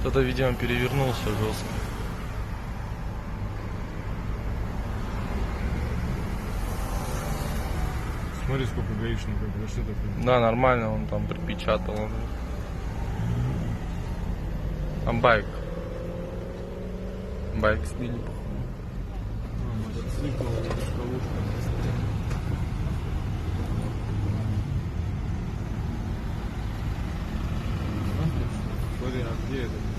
Кто-то, видимо, перевернулся жестко. Смотри, сколько гаишников, да что такое? Да, нормально, он там припечатал. Там байк. Байк сбили, походу. Мотоцикл, легковушка. Смотри, а где это?